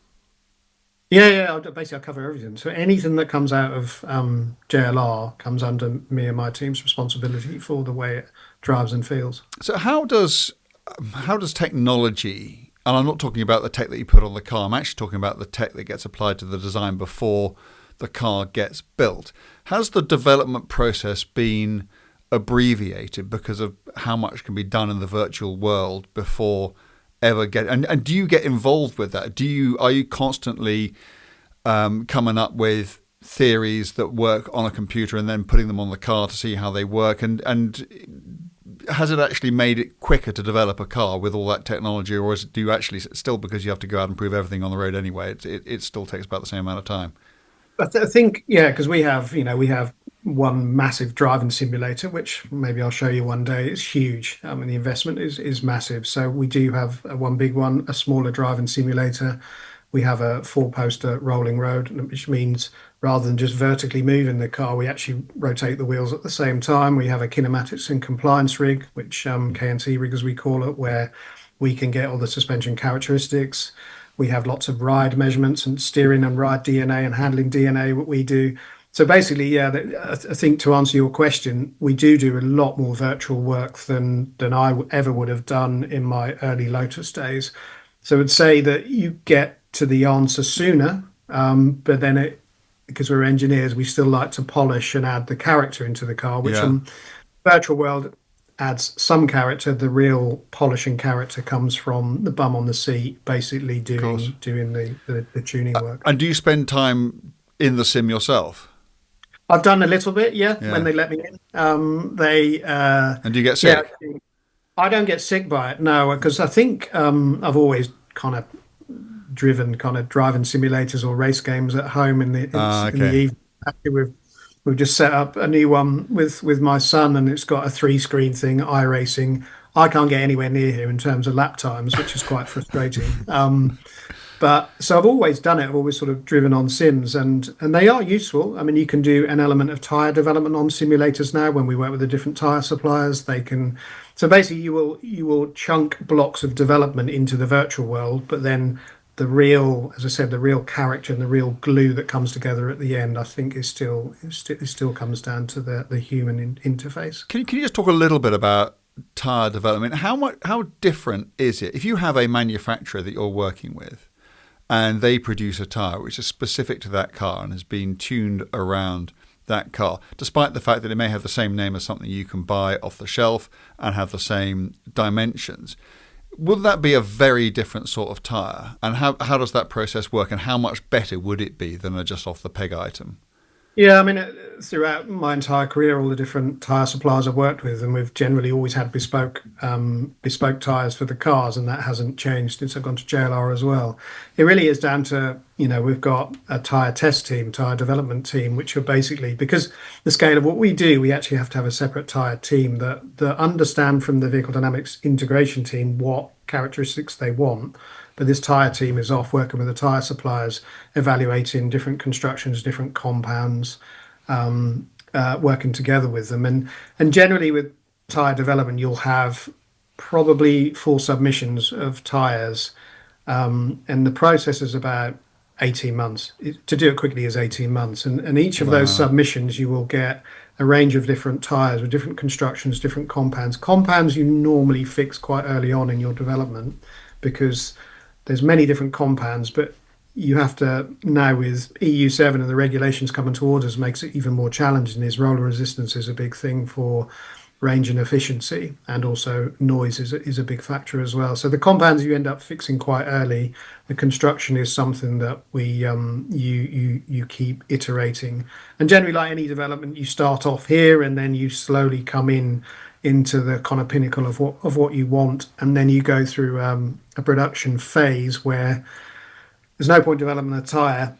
Yeah. Basically, I cover everything. So anything that comes out of JLR comes under me and my team's responsibility for the way it drives and feels. So how does technology, and I'm not talking about the tech that you put on the car, I'm actually talking about the tech that gets applied to the design before the car gets built. Has the development process been abbreviated because of how much can be done in the virtual world before ever and do you get involved with that? Are you constantly coming up with theories that work on a computer and then putting them on the car to see how they work? And has it actually made it quicker to develop a car with all that technology, or do you actually still, because you have to go out and prove everything on the road anyway, it still takes about the same amount of time? I think, because we have one massive driving simulator, which maybe I'll show you one day. It's huge. I mean, the investment is massive. So we do have one big one, a smaller driving simulator. We have a 4-poster rolling road, which means rather than just vertically moving the car, we actually rotate the wheels at the same time. We have a kinematics and compliance rig, which KNC rig as we call it, where we can get all the suspension characteristics. We have lots of ride measurements and steering and ride DNA and handling DNA, what we do. So basically, I think to answer your question, we do a lot more virtual work than I ever would have done in my early Lotus days. So I'd say that you get to the answer sooner, but then because we're engineers, we still like to polish and add the character into the car, which in virtual world adds some character. The real polishing character comes from the bum on the seat, basically doing the tuning work. And do you spend time in the sim yourself? I've done a little bit, when they let me in. And do you get sick? Yeah, I don't get sick by it, no, because I think I've always kind of driven driving simulators or race games at home in the evening. Actually, we've just set up a new one with my son, and it's got a 3-screen thing, iRacing. I can't get anywhere near here in terms of lap times, which is quite frustrating. But so I've always done it. I've always sort of driven on sims, and they are useful. I mean, you can do an element of tyre development on simulators now. When we work with the different tyre suppliers, they can. So basically, you will chunk blocks of development into the virtual world, but then the real, as I said, the real character and the real glue that comes together at the end, I think, it still comes down to the human interface. Can you just talk a little bit about tyre development? How different is it if you have a manufacturer that you're working with, and they produce a tyre which is specific to that car and has been tuned around that car, despite the fact that it may have the same name as something you can buy off the shelf and have the same dimensions? Would that be a very different sort of tyre? And how does that process work, and how much better would it be than a just off-the-peg item? Yeah, I mean, throughout my entire career, all the different tyre suppliers I've worked with, and we've generally always had bespoke tyres for the cars, and that hasn't changed since I've gone to JLR as well. It really is down to we've got a tyre test team, tyre development team, which are basically, because the scale of what we do, we actually have to have a separate tyre team that understand from the vehicle dynamics integration team what characteristics they want. But this tyre team is off working with the tyre suppliers, evaluating different constructions, different compounds, working together with them. And generally with tyre development, you'll have probably 4 submissions of tyres, and the process is about 18 months. To do it quickly is 18 months. And each of those submissions, you will get a range of different tyres with different constructions, different compounds. Compounds you normally fix quite early on in your development because there's many different compounds, but you have to now with EU7 and the regulations coming towards us makes it even more challenging. Is roller resistance is a big thing for range and efficiency, and also noise is a big factor as well. So the compounds you end up fixing quite early. The construction is something that we you keep iterating, and generally, like any development, you start off here and then you slowly come into the kind of pinnacle of what you want, and then you go through a production phase where there's no point developing a tyre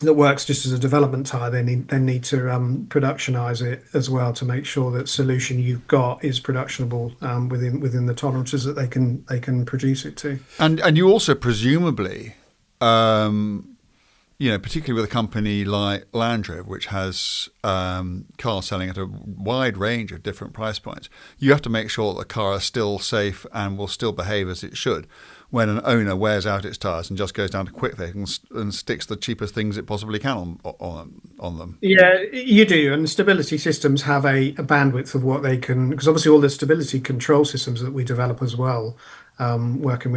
that works just as a development tyre. They need to productionize it as well to make sure that solution you've got is productionable within the tolerances that they can produce it to. And you also presumably, particularly with a company like Land Rover, which has cars selling at a wide range of different price points, you have to make sure that the car is still safe and will still behave as it should when an owner wears out its tyres and just goes down to Quick Fit and sticks the cheapest things it possibly can on them. Yeah, you do. And stability systems have a bandwidth of what they can, because obviously all the stability control systems that we develop as well, working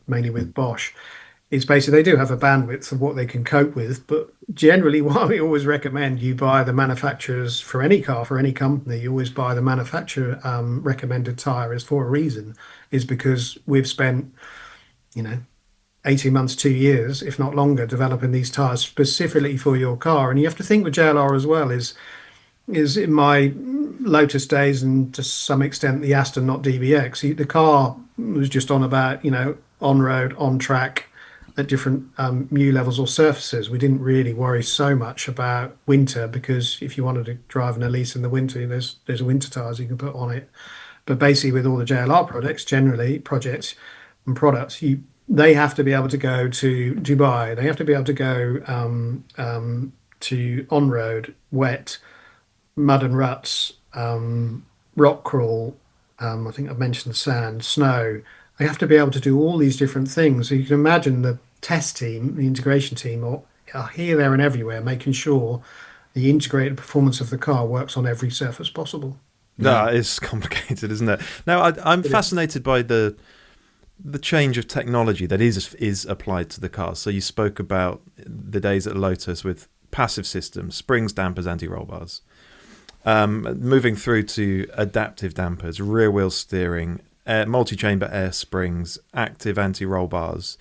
mainly with Bosch, is basically they do have a bandwidth of what they can cope with. But generally, what we always recommend, you buy the manufacturers for any car, for any company, you always buy the manufacturer recommended tyre is for a reason, is because we've spent, 18 months, 2 years, if not longer, developing these tyres specifically for your car. And you have to think with JLR as well is in my Lotus days and to some extent the Aston, not DBX, the car was just on about, on road, on track, at different mu levels or surfaces. We didn't really worry so much about winter because if you wanted to drive an Elise in the winter, there's winter tyres you can put on it. But basically, with all the JLR projects and products, they have to be able to go to Dubai. They have to be able to go to on-road, wet, mud and ruts, rock crawl. I think I've mentioned sand, snow. They have to be able to do all these different things. So you can imagine the test team, the integration team, are here, there, and everywhere, making sure the integrated performance of the car works on every surface possible. That is complicated, isn't it? Now, I'm fascinated by the change of technology that is applied to the car. So you spoke about the days at Lotus with passive systems, springs, dampers, anti-roll bars, moving through to adaptive dampers, rear wheel steering, multi-chamber air springs, active anti-roll bars.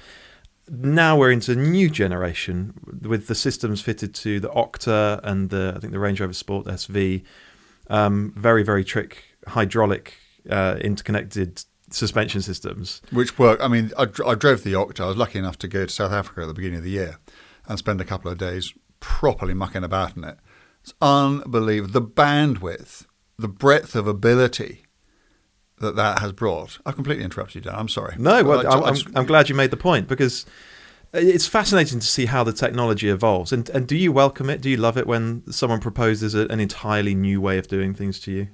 Now we're into a new generation with the systems fitted to the Octa and I think the Range Rover Sport SV. Very, very trick hydraulic interconnected suspension systems. Which work. I mean, I drove the Octa. I was lucky enough to go to South Africa at the beginning of the year and spend a couple of days properly mucking about in it. It's unbelievable. The bandwidth, the breadth of ability that has brought. I completely interrupted you, Dan. I'm sorry. No, well, I'm glad you made the point because it's fascinating to see how the technology evolves. And do you welcome it? Do you love it when someone proposes an entirely new way of doing things to you?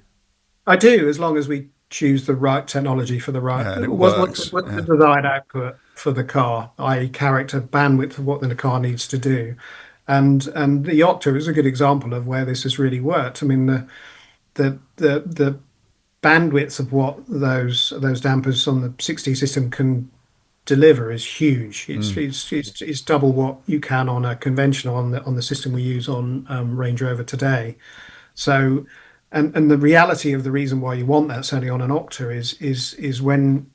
I do, as long as we choose the right technology for the right. What's the desired output for the car, i.e., character, bandwidth of what the car needs to do, and the Octa is a good example of where this has really worked. I mean, the bandwidth of what those dampers on the 60 system can deliver is huge. It's double what you can on a conventional on the system we use on Range Rover today. So, and the reality of the reason why you want that, certainly on an Octa, is when,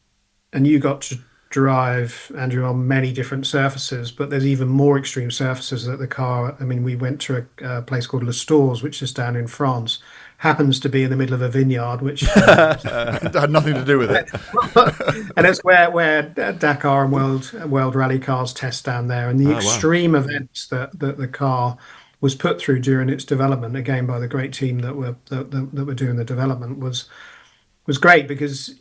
and you got to drive, Andrew, on many different surfaces, but there's even more extreme surfaces that the car. I mean, we went to a place called Lotus, which is down in France, happens to be in the middle of a vineyard, which had nothing to do with it. and it's where Dakar and World Rally cars test down there, and the extreme events that the car was put through during its development, again by the great team that were doing the development, was great because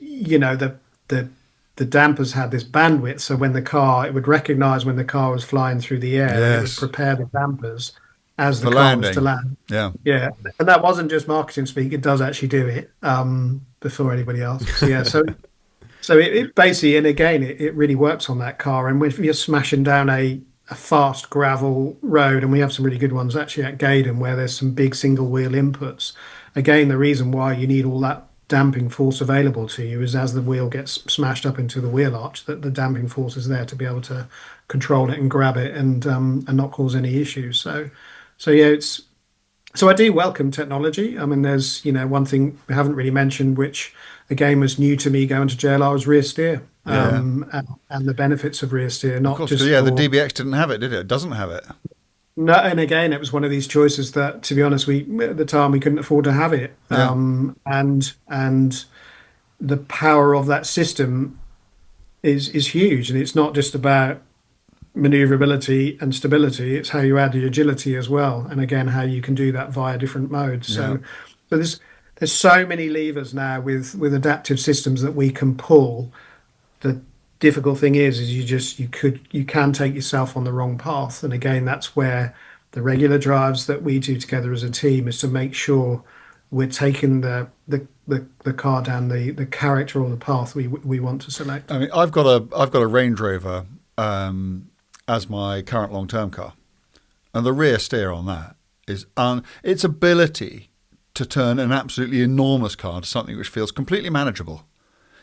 the dampers had this bandwidth, so when it would recognize when the car was flying through the air, and it would prepare the dampers as the car was to land. Yeah, and that wasn't just marketing speak; it does actually do it before anybody else. So it basically, and again, it really works on that car. And if you're smashing down a fast gravel road, and we have some really good ones actually at Gaydon, where there's some big single wheel inputs. Again, the reason why you need all that damping force available to you is as the wheel gets smashed up into the wheel arch, that the damping force is there to be able to control it and grab it and not cause any issues. So I do welcome technology. I mean, there's one thing we haven't really mentioned, which again was new to me going to JLR, was rear steer, and the benefits of rear steer. Not just the DBX didn't have it, did it? It doesn't have it. No, and again, it was one of these choices that, to be honest, at the time we couldn't afford to have it. And the power of that system is huge, and it's not just about maneuverability and stability; it's how you add the agility as well, and again, how you can do that via different modes. So there's so many levers now with adaptive systems that we can pull. The difficult thing is you can take yourself on the wrong path, and again, that's where the regular drives that we do together as a team is to make sure we're taking the car down the character or the path we want to select. I mean, I've got a Range Rover as my current long-term car, and the rear steer on that is its ability to turn an absolutely enormous car into something which feels completely manageable.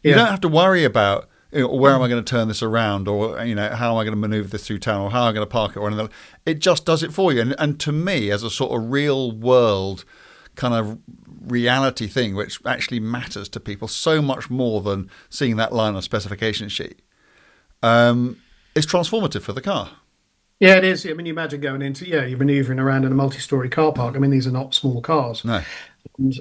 You don't have to worry about where am I going to turn this around, or how am I going to maneuver this through town, or how am I going to park it, or anything. It just does it for you. And to me, as a sort of real world kind of reality thing, which actually matters to people so much more than seeing that line on a specification sheet, it's transformative for the car. Yeah, it is. I mean, you imagine going into you're manoeuvring around in a multi-story car park. I mean, these are not small cars. No.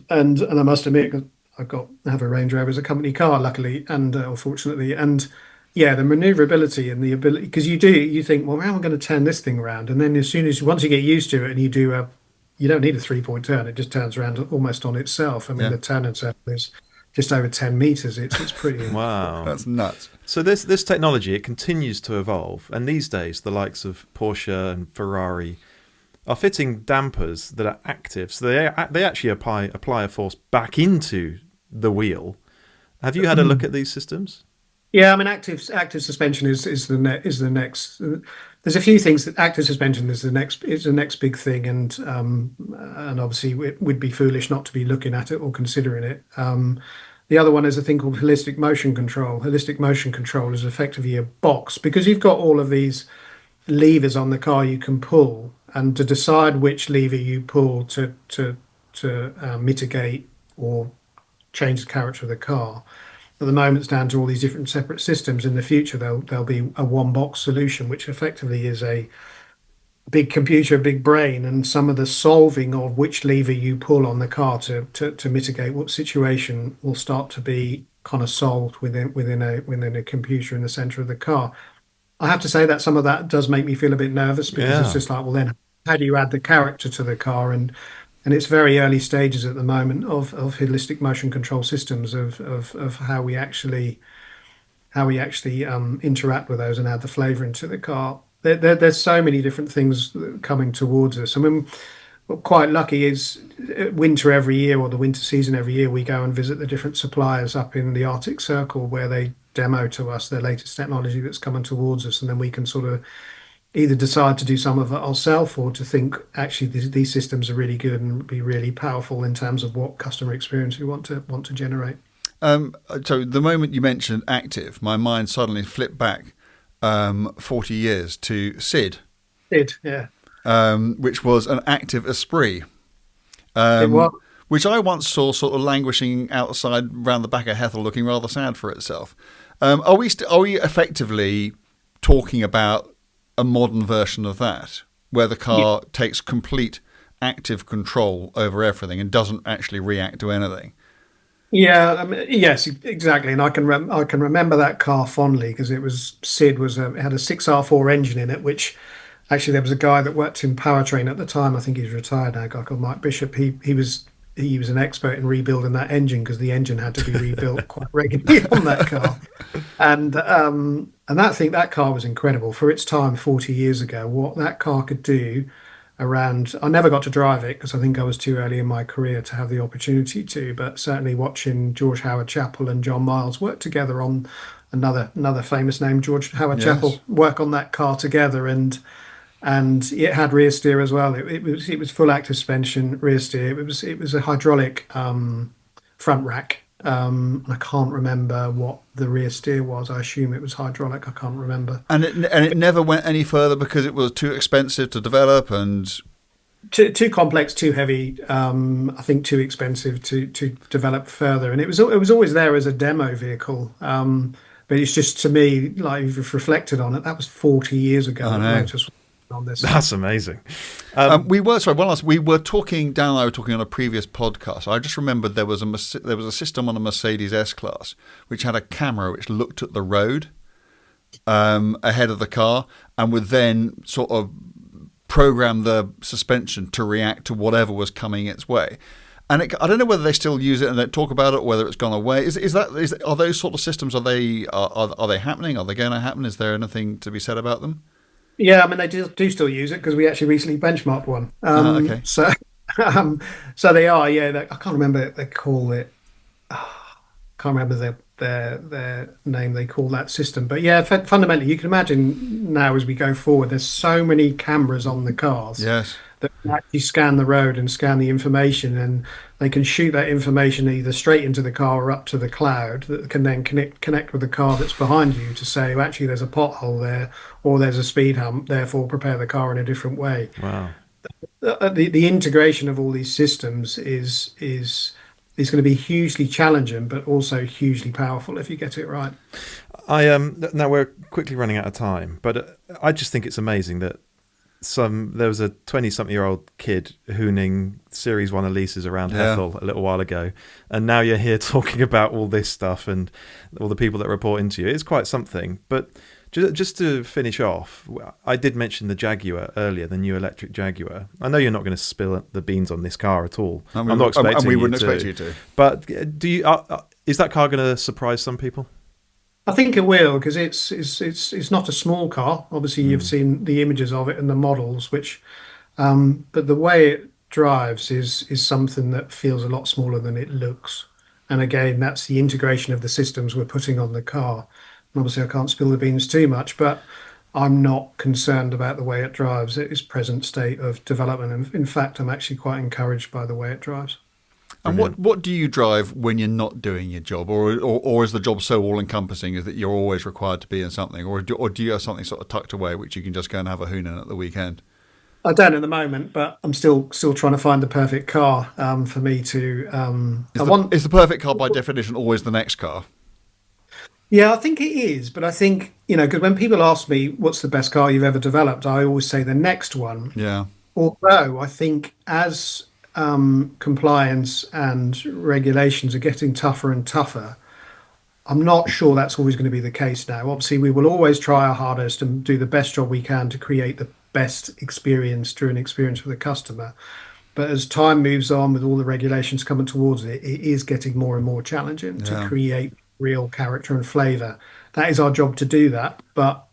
And I must admit, I have a Range Rover as a company car, luckily, and fortunately, and the maneuverability and the ability, because you think, well, how am I going to turn this thing around? And then once you get used to it, and you don't need a 3-point turn, it just turns around almost on itself. I mean, the turning circle is just over 10 meters. It's pretty. Wow, that's nuts. So this technology, it continues to evolve, and these days the likes of Porsche and Ferrari are fitting dampers that are active, so they actually apply a force back into the wheel. Have you had a look at these systems? Yeah, I mean, active suspension is the next. There's a few things that active suspension is the next big thing, and obviously it would be foolish not to be looking at it or considering it. The other one is a thing called holistic motion control. Holistic motion control is effectively a box, because you've got all of these levers on the car you can pull, and to decide which lever you pull to mitigate or change the character of the car. At the moment, it's down to all these different separate systems. In the future, there'll be a one-box solution, which effectively is a big computer, big brain, and some of the solving of which lever you pull on the car to mitigate what situation will start to be kind of solved within a computer in the center of the car. I have to say that some of that does make me feel a bit nervous, because it's just like, well, then how do you add the character to the car? And it's very early stages at the moment of holistic motion control systems of how we actually interact with those and add the flavour into the car. There's so many different things coming towards us. I mean, we're quite lucky is winter every year, or the winter season every year, we go and visit the different suppliers up in the Arctic Circle, where they demo to us their latest technology that's coming towards us, and then we can sort of either decide to do some of it ourselves, or to think actually these systems are really good and be really powerful in terms of what customer experience we want to generate. So the moment you mentioned active, my mind suddenly flipped back 40 years to Sid. Sid, yeah. Which was an active Esprit. It was. Which I once saw sort of languishing outside round the back of Hethel, looking rather sad for itself. Are we effectively talking about a modern version of that, where the car takes complete active control over everything and doesn't actually react to anything? Yeah, yes, exactly. And I can remember that car fondly because Sid it had a 6R4 engine in it, which actually there was a guy that worked in powertrain at the time. I think he's retired now, a guy called Mike Bishop. He was an expert in rebuilding that engine because the engine had to be rebuilt quite regularly on that car. And that car was incredible for its time 40 years ago. What that car could do I never got to drive it because I think I was too early in my career to have the opportunity to, but certainly watching George Howard Chapel and John Miles work together on another famous name, George Howard Chapel, work on that car together, and it had rear steer as well. It was full active suspension rear steer. It was a hydraulic front rack. I can't remember what the rear steer was. I assume it was hydraulic. I can't remember. And it never went any further because it was too expensive to develop and too complex, too heavy. I think too expensive to develop further. And it was always there as a demo vehicle. But it's just, to me, like, if you've reflected on it, that was 40 years ago. Lotus on this. That's amazing. We were talking. Dan and I were talking on a previous podcast. I just remembered there was a system on a Mercedes S-Class which had a camera which looked at the road ahead of the car and would then sort of program the suspension to react to whatever was coming its way. And I don't know whether they still use it and they talk about it, or whether it's gone away. Are those sort of systems? Are they happening? Are they going to happen? Is there anything to be said about them? Yeah, I mean, they do still use it because we actually recently benchmarked one. Okay. So they are, yeah. I can't remember. They call it. Can't remember their name. They call that system, but yeah, fundamentally, you can imagine now as we go forward, there's so many cameras on the cars. Yes. That can actually scan the road and scan the information, and they can shoot that information either straight into the car or up to the cloud that can then connect with the car that's behind you to say, well, actually, there's a pothole there or there's a speed hump, therefore prepare the car in a different way. Wow. The integration of all these systems is going to be hugely challenging, but also hugely powerful if you get it right. Now we're quickly running out of time, but I just think it's amazing that there was a 20-something-year-old kid hooning Series 1 Elises around Hethel a little while ago, and now you're here talking about all this stuff and all the people that report into you. It's quite something. But just to finish off, I did mention the Jaguar earlier, the new electric Jaguar. I know you're not going to spill the beans on this car at all. I'm not expecting and we wouldn't expect you to. But is that car going to surprise some people? I think it will, because it's not a small car. Obviously, you've seen the images of it and the models, but the way it drives is something that feels a lot smaller than it looks. And again, that's the integration of the systems we're putting on the car. And obviously, I can't spill the beans too much, but I'm not concerned about the way it drives at its present state of development. And in fact, I'm actually quite encouraged by the way it drives. And what do you drive when you're not doing your job, or is the job so all-encompassing that you're always required to be in something, or do you have something sort of tucked away which you can just go and have a hoon in at the weekend? I don't at the moment, but I'm still trying to find the perfect car for me to. Is the perfect car by definition always the next car? Yeah, I think it is, but I think, because when people ask me what's the best car you've ever developed, I always say the next one. Yeah. Although I think as compliance and regulations are getting tougher and tougher, I'm not sure that's always going to be the case now. Obviously, we will always try our hardest and do the best job we can to create the best experience for the customer. But as time moves on, with all the regulations coming towards it, it is getting more and more challenging to create real character and flavour. That is our job to do that. But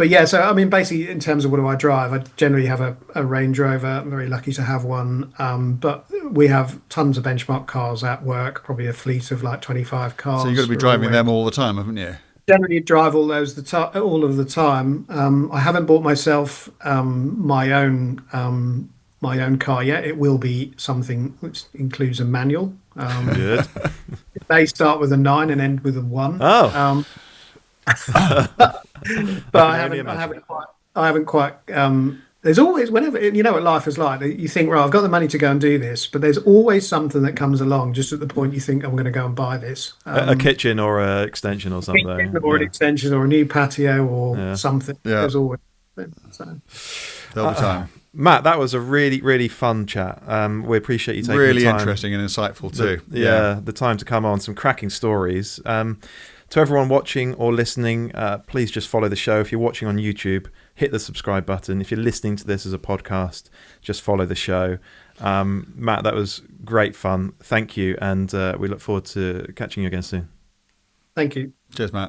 yeah, so I mean, basically, in terms of what do I drive, I generally have a Range Rover. I'm very lucky to have one. But we have tons of benchmark cars at work, probably a fleet of like 25 cars. So you've got to be driving them all the time, haven't you? Generally drive all of the time. I haven't bought myself my own car yet. It will be something which includes a manual. Good. They start with a 9 and end with a 1. Oh. But I haven't quite there's always, whenever, you know what life is like, you think, right, I've got the money to go and do this, but there's always something that comes along just at the point you think, I'm going to go and buy this. A kitchen or an extension or something. Or an extension or a new patio or something. Yeah. There's always. So. There'll be time. Matt, that was a really, really fun chat. We appreciate you taking really the time. Interesting and insightful too. The time to come on, some cracking stories. To everyone watching or listening, please just follow the show. If you're watching on YouTube, hit the subscribe button. If you're listening to this as a podcast, just follow the show. Matt, that was great fun. Thank you. And we look forward to catching you again soon. Thank you. Cheers, Matt.